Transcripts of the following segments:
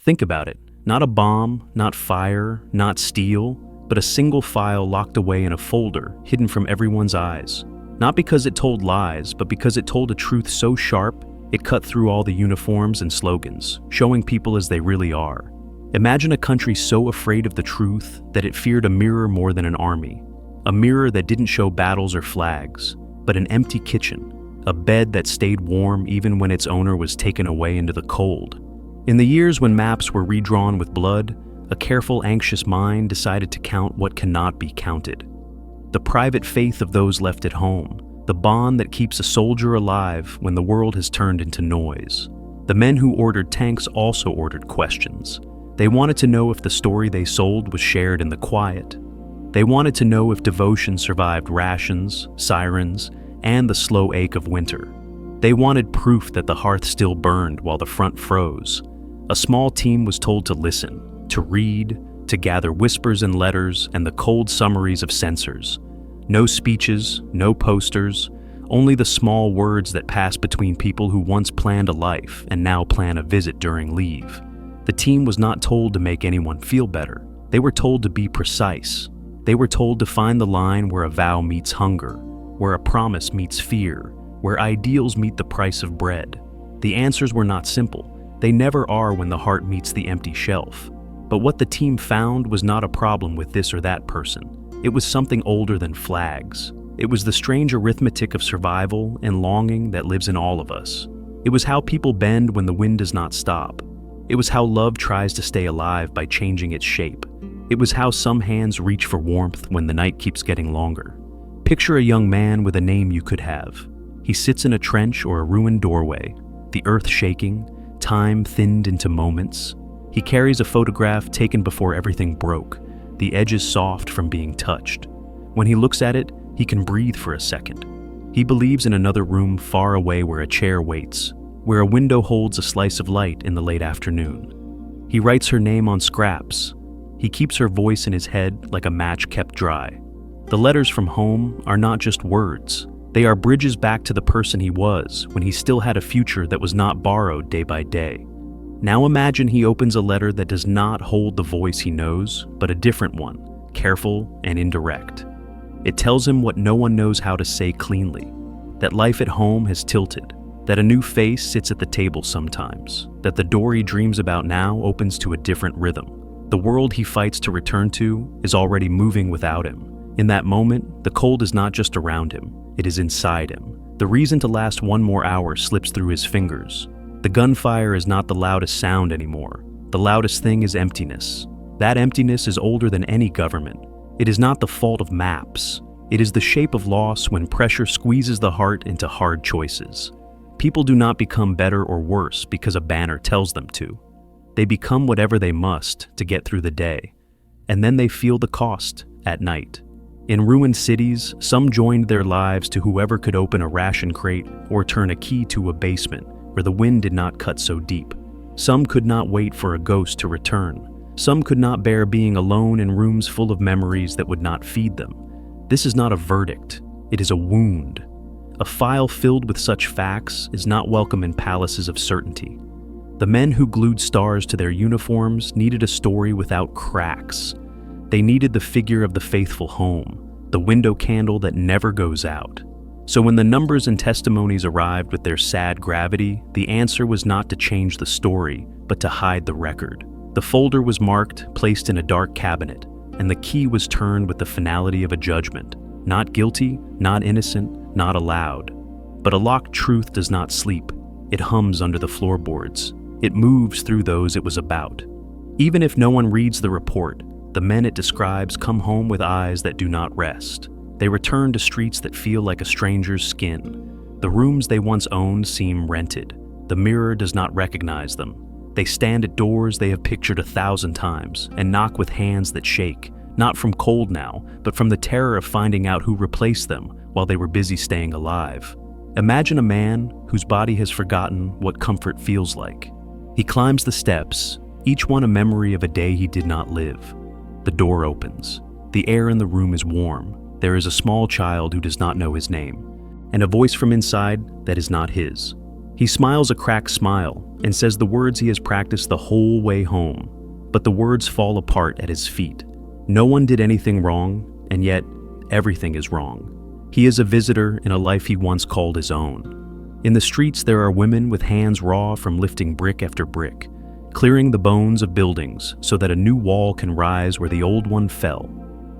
Think about it. Not a bomb, not fire, not steel, but a single file locked away in a folder, hidden from everyone's eyes. Not because it told lies, but because it told a truth so sharp, it cut through all the uniforms and slogans, showing people as they really are. Imagine a country so afraid of the truth that it feared a mirror more than an army. A mirror that didn't show battles or flags, but an empty kitchen, a bed that stayed warm even when its owner was taken away into the cold. In the years when maps were redrawn with blood, a careful, anxious mind decided to count what cannot be counted. The private faith of those left at home, the bond that keeps a soldier alive when the world has turned into noise. The men who ordered tanks also ordered questions. They wanted to know if the story they sold was shared in the quiet. They wanted to know if devotion survived rations, sirens, and the slow ache of winter. They wanted proof that the hearth still burned while the front froze. A small team was told to listen, to read, to gather whispers and letters and the cold summaries of censors. No speeches, no posters, only the small words that pass between people who once planned a life and now plan a visit during leave. The team was not told to make anyone feel better. They were told to be precise. They were told to find the line where a vow meets hunger, where a promise meets fear, where ideals meet the price of bread. The answers were not simple. They never are when the heart meets the empty shelf. But what the team found was not a problem with this or that person. It was something older than flags. It was the strange arithmetic of survival and longing that lives in all of us. It was how people bend when the wind does not stop. It was how love tries to stay alive by changing its shape. It was how some hands reach for warmth when the night keeps getting longer. Picture a young man with a name you could have. He sits in a trench or a ruined doorway, the earth shaking, time thinned into moments. He carries a photograph taken before everything broke, the edges soft from being touched. When he looks at it, he can breathe for a second. He believes in another room far away where a chair waits, where a window holds a slice of light in the late afternoon. He writes her name on scraps. He keeps her voice in his head like a match kept dry. The letters from home are not just words. They are bridges back to the person he was when he still had a future that was not borrowed day by day. Now imagine he opens a letter that does not hold the voice he knows, but a different one, careful and indirect. It tells him what no one knows how to say cleanly, that life at home has tilted, that a new face sits at the table sometimes, that the door he dreams about now opens to a different rhythm. The world he fights to return to is already moving without him. In that moment, the cold is not just around him, it is inside him. The reason to last one more hour slips through his fingers. The gunfire is not the loudest sound anymore. The loudest thing is emptiness. That emptiness is older than any government. It is not the fault of maps. It is the shape of loss when pressure squeezes the heart into hard choices. People do not become better or worse because a banner tells them to. They become whatever they must to get through the day. And then they feel the cost at night. In ruined cities, some joined their lives to whoever could open a ration crate or turn a key to a basement where the wind did not cut so deep. Some could not wait for a ghost to return. Some could not bear being alone in rooms full of memories that would not feed them. This is not a verdict, it is a wound. A file filled with such facts is not welcome in palaces of certainty. The men who glued stars to their uniforms needed a story without cracks. They needed the figure of the faithful home, the window candle that never goes out. So when the numbers and testimonies arrived with their sad gravity, the answer was not to change the story, but to hide the record. The folder was marked, placed in a dark cabinet, and the key was turned with the finality of a judgment. Not guilty, not innocent, not allowed. But a locked truth does not sleep. It hums under the floorboards. It moves through those it was about. Even if no one reads the report, the men it describes come home with eyes that do not rest. They return to streets that feel like a stranger's skin. The rooms they once owned seem rented. The mirror does not recognize them. They stand at doors they have pictured 1,000 times and knock with hands that shake, not from cold now, but from the terror of finding out who replaced them while they were busy staying alive. Imagine a man whose body has forgotten what comfort feels like. He climbs the steps, each one a memory of a day he did not live. The door opens. The air in the room is warm. There is a small child who does not know his name, and a voice from inside that is not his. He smiles a cracked smile and says the words he has practiced the whole way home, but the words fall apart at his feet. No one did anything wrong, and yet everything is wrong. He is a visitor in a life he once called his own. In the streets there are women with hands raw from lifting brick after brick, clearing the bones of buildings so that a new wall can rise where the old one fell.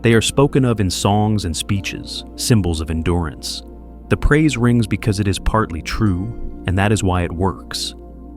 They are spoken of in songs and speeches, symbols of endurance. The praise rings because it is partly true, and that is why it works.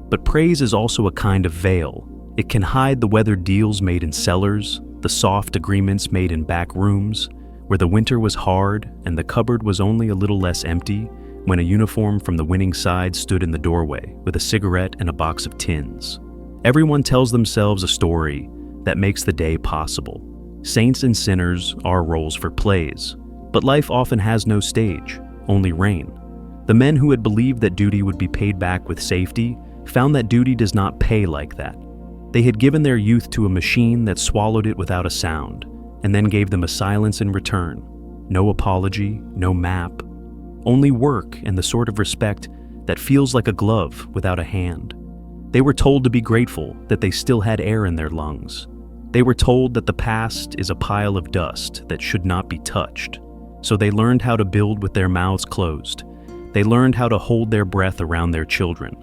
But praise is also a kind of veil. It can hide the weathered deals made in cellars, the soft agreements made in back rooms, where the winter was hard and the cupboard was only a little less empty when a uniform from the winning side stood in the doorway with a cigarette and a box of tins. Everyone tells themselves a story that makes the day possible. Saints and sinners are roles for plays, but life often has no stage, only rain. The men who had believed that duty would be paid back with safety found that duty does not pay like that. They had given their youth to a machine that swallowed it without a sound, and then gave them a silence in return. No apology, no map, only work and the sort of respect that feels like a glove without a hand. They were told to be grateful that they still had air in their lungs. They were told that the past is a pile of dust that should not be touched. So they learned how to build with their mouths closed. They learned how to hold their breath around their children.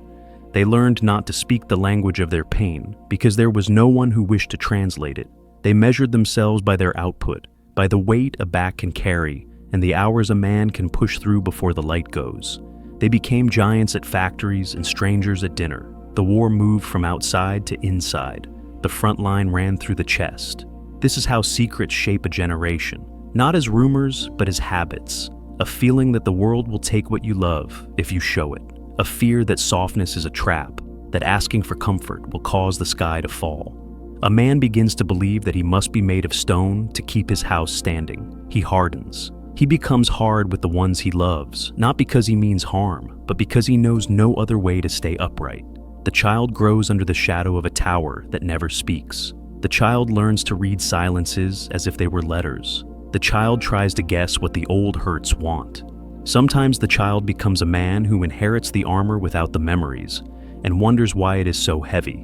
They learned not to speak the language of their pain because there was no one who wished to translate it. They measured themselves by their output, by the weight a back can carry and the hours a man can push through before the light goes. They became giants at factories and strangers at dinner. The war moved from outside to inside. The front line ran through the chest. This is how secrets shape a generation, not as rumors, but as habits. A feeling that the world will take what you love if you show it. A fear that softness is a trap, that asking for comfort will cause the sky to fall. A man begins to believe that he must be made of stone to keep his house standing. He hardens. He becomes hard with the ones he loves, not because he means harm, but because he knows no other way to stay upright. The child grows under the shadow of a tower that never speaks. The child learns to read silences as if they were letters. The child tries to guess what the old hurts want. Sometimes the child becomes a man who inherits the armor without the memories and wonders why it is so heavy.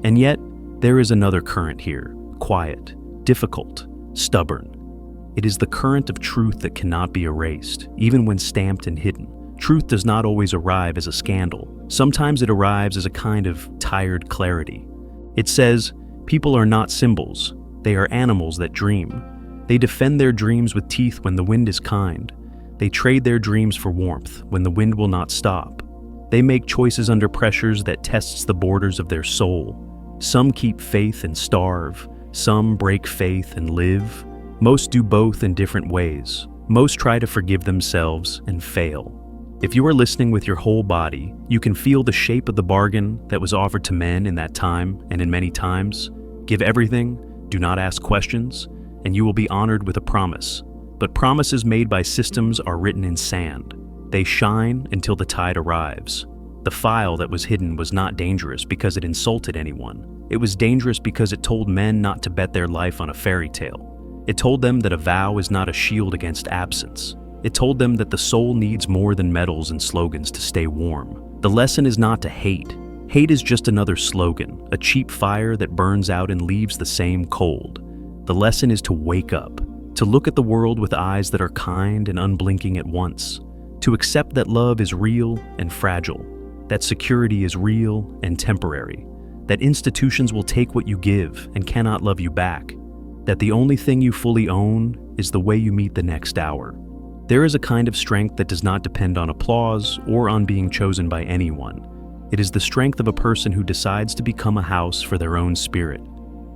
And yet, there is another current here, quiet, difficult, stubborn. It is the current of truth that cannot be erased, even when stamped and hidden. Truth does not always arrive as a scandal. Sometimes it arrives as a kind of tired clarity. It says, people are not symbols. They are animals that dream. They defend their dreams with teeth when the wind is kind. They trade their dreams for warmth when the wind will not stop. They make choices under pressures that tests the borders of their soul. Some keep faith and starve. Some break faith and live. Most do both in different ways. Most try to forgive themselves and fail. If you are listening with your whole body, you can feel the shape of the bargain that was offered to men in that time and in many times. Give everything, do not ask questions, and you will be honored with a promise. But promises made by systems are written in sand. They shine until the tide arrives. The file that was hidden was not dangerous because it insulted anyone. It was dangerous because it told men not to bet their life on a fairy tale. It told them that a vow is not a shield against absence. It told them that the soul needs more than medals and slogans to stay warm. The lesson is not to hate. Hate is just another slogan, a cheap fire that burns out and leaves the same cold. The lesson is to wake up, to look at the world with eyes that are kind and unblinking at once, to accept that love is real and fragile, that security is real and temporary, that institutions will take what you give and cannot love you back, that the only thing you fully own is the way you meet the next hour. There is a kind of strength that does not depend on applause or on being chosen by anyone. It is the strength of a person who decides to become a house for their own spirit.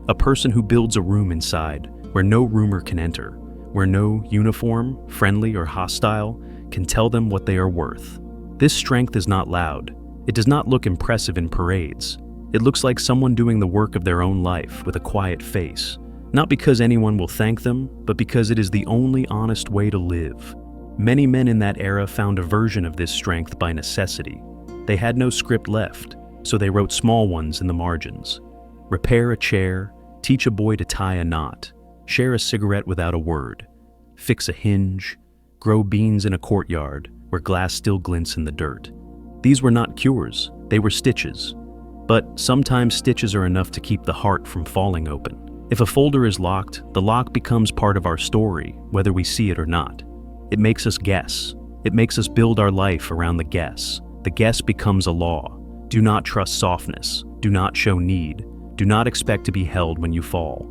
A person who builds a room inside where no rumor can enter, where no uniform, friendly or hostile, can tell them what they are worth. This strength is not loud. It does not look impressive in parades. It looks like someone doing the work of their own life with a quiet face, not because anyone will thank them, but because it is the only honest way to live. Many men in that era found a version of this strength by necessity. They had no script left, so they wrote small ones in the margins. Repair a chair, teach a boy to tie a knot, share a cigarette without a word, fix a hinge, grow beans in a courtyard where glass still glints in the dirt. These were not cures, they were stitches. But sometimes stitches are enough to keep the heart from falling open. If a folder is locked, the lock becomes part of our story, whether we see it or not. It makes us guess. It makes us build our life around the guess. The guess becomes a law. Do not trust softness. Do not show need. Do not expect to be held when you fall.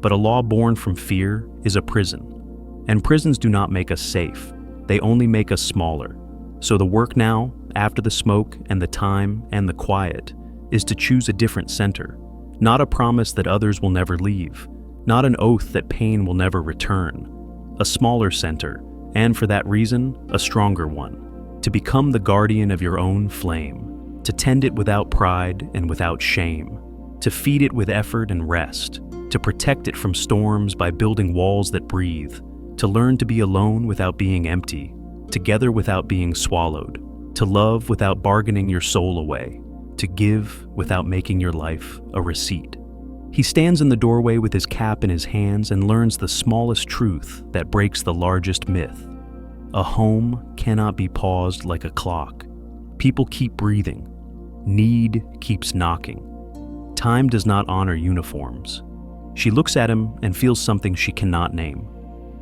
But a law born from fear is a prison. And prisons do not make us safe. They only make us smaller. So the work now, after the smoke and the time and the quiet, is to choose a different center. Not a promise that others will never leave. Not an oath that pain will never return. A smaller center, and for that reason, a stronger one. To become the guardian of your own flame. To tend it without pride and without shame. To feed it with effort and rest. To protect it from storms by building walls that breathe. To learn to be alone without being empty. Together without being swallowed. To love without bargaining your soul away. To give without making your life a receipt. He stands in the doorway with his cap in his hands and learns the smallest truth that breaks the largest myth. A home cannot be paused like a clock. People keep breathing. Need keeps knocking. Time does not honor uniforms. She looks at him and feels something she cannot name.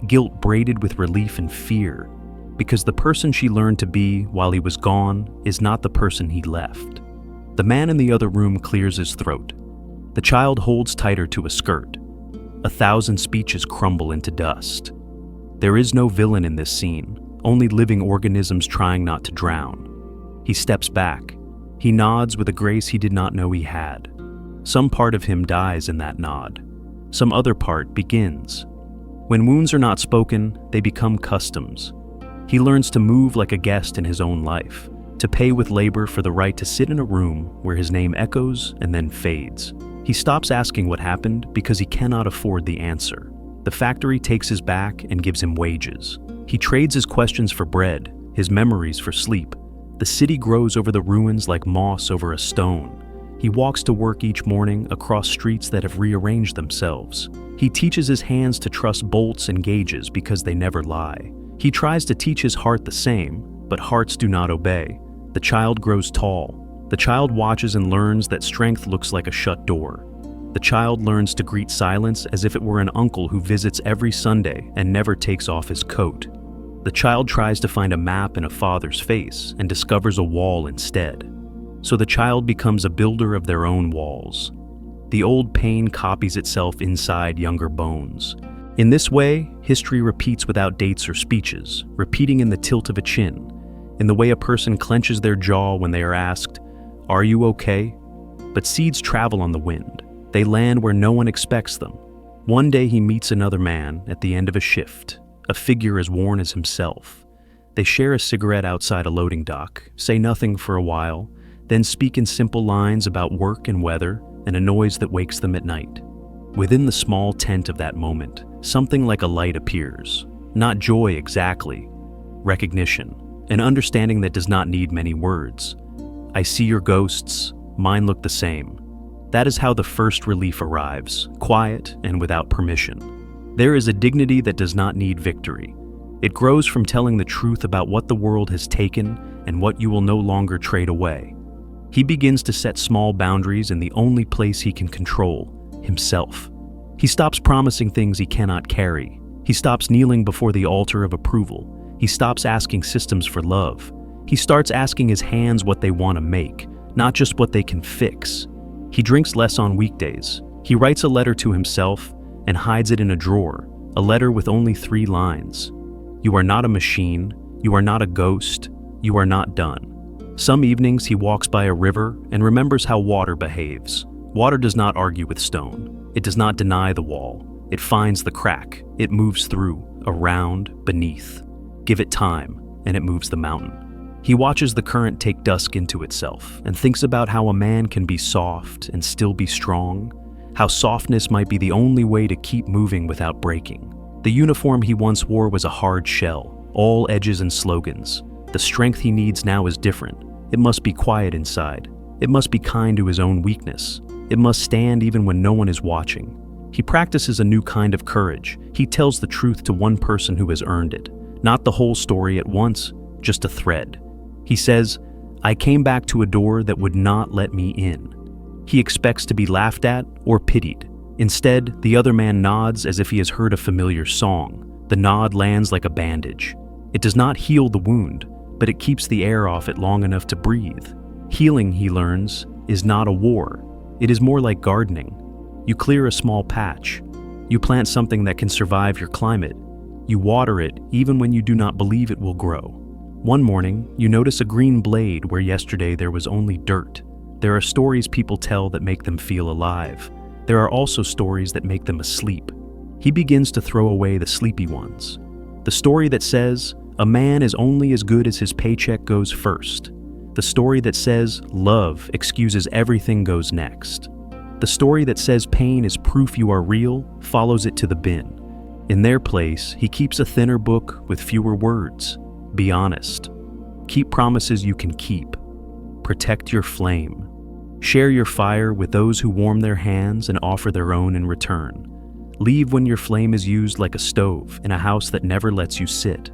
Guilt braided with relief and fear, because the person she learned to be while he was gone is not the person he left. The man in the other room clears his throat. The child holds tighter to a skirt. 1,000 speeches crumble into dust. There is no villain in this scene, only living organisms trying not to drown. He steps back. He nods with a grace he did not know he had. Some part of him dies in that nod. Some other part begins. When wounds are not spoken, they become customs. He learns to move like a guest in his own life, to pay with labor for the right to sit in a room where his name echoes and then fades. He stops asking what happened because he cannot afford the answer. The factory takes his back and gives him wages. He trades his questions for bread, his memories for sleep. The city grows over the ruins like moss over a stone. He walks to work each morning across streets that have rearranged themselves. He teaches his hands to trust bolts and gauges because they never lie. He tries to teach his heart the same, but hearts do not obey. The child grows tall. The child watches and learns that strength looks like a shut door. The child learns to greet silence as if it were an uncle who visits every Sunday and never takes off his coat. The child tries to find a map in a father's face and discovers a wall instead. So the child becomes a builder of their own walls. The old pain copies itself inside younger bones. In this way, history repeats without dates or speeches, repeating in the tilt of a chin, in the way a person clenches their jaw when they are asked, "Are you okay?" But seeds travel on the wind. They land where no one expects them. One day he meets another man at the end of a shift, a figure as worn as himself. They share a cigarette outside a loading dock, say nothing for a while, then speak in simple lines about work and weather and a noise that wakes them at night. Within the small tent of that moment, something like a light appears. Not joy exactly, recognition. An understanding that does not need many words. I see your ghosts, mine look the same. That is how the first relief arrives, quiet and without permission. There is a dignity that does not need victory. It grows from telling the truth about what the world has taken and what you will no longer trade away. He begins to set small boundaries in the only place he can control, himself. He stops promising things he cannot carry. He stops kneeling before the altar of approval. He stops asking systems for love. He starts asking his hands what they want to make, not just what they can fix. He drinks less on weekdays. He writes a letter to himself and hides it in a drawer, a letter with only 3 lines. You are not a machine. You are not a ghost. You are not done. Some evenings he walks by a river and remembers how water behaves. Water does not argue with stone. It does not deny the wall. It finds the crack. It moves through, around, beneath. Give it time, and it moves the mountain. He watches the current take dusk into itself and thinks about how a man can be soft and still be strong, how softness might be the only way to keep moving without breaking. The uniform he once wore was a hard shell, all edges and slogans. The strength he needs now is different. It must be quiet inside. It must be kind to his own weakness. It must stand even when no one is watching. He practices a new kind of courage. He tells the truth to one person who has earned it. Not the whole story at once, just a thread. He says, I came back to a door that would not let me in. He expects to be laughed at or pitied. Instead, the other man nods as if he has heard a familiar song. The nod lands like a bandage. It does not heal the wound, but it keeps the air off it long enough to breathe. Healing, he learns, is not a war. It is more like gardening. You clear a small patch. You plant something that can survive your climate. You water it even when you do not believe it will grow. One morning, you notice a green blade where yesterday there was only dirt. There are stories people tell that make them feel alive. There are also stories that make them asleep. He begins to throw away the sleepy ones. The story that says, a man is only as good as his paycheck goes first. The story that says, love excuses everything goes next. The story that says pain is proof you are real follows it to the bin. In their place, he keeps a thinner book with fewer words. Be honest. Keep promises you can keep. Protect your flame. Share your fire with those who warm their hands and offer their own in return. Leave when your flame is used like a stove in a house that never lets you sit.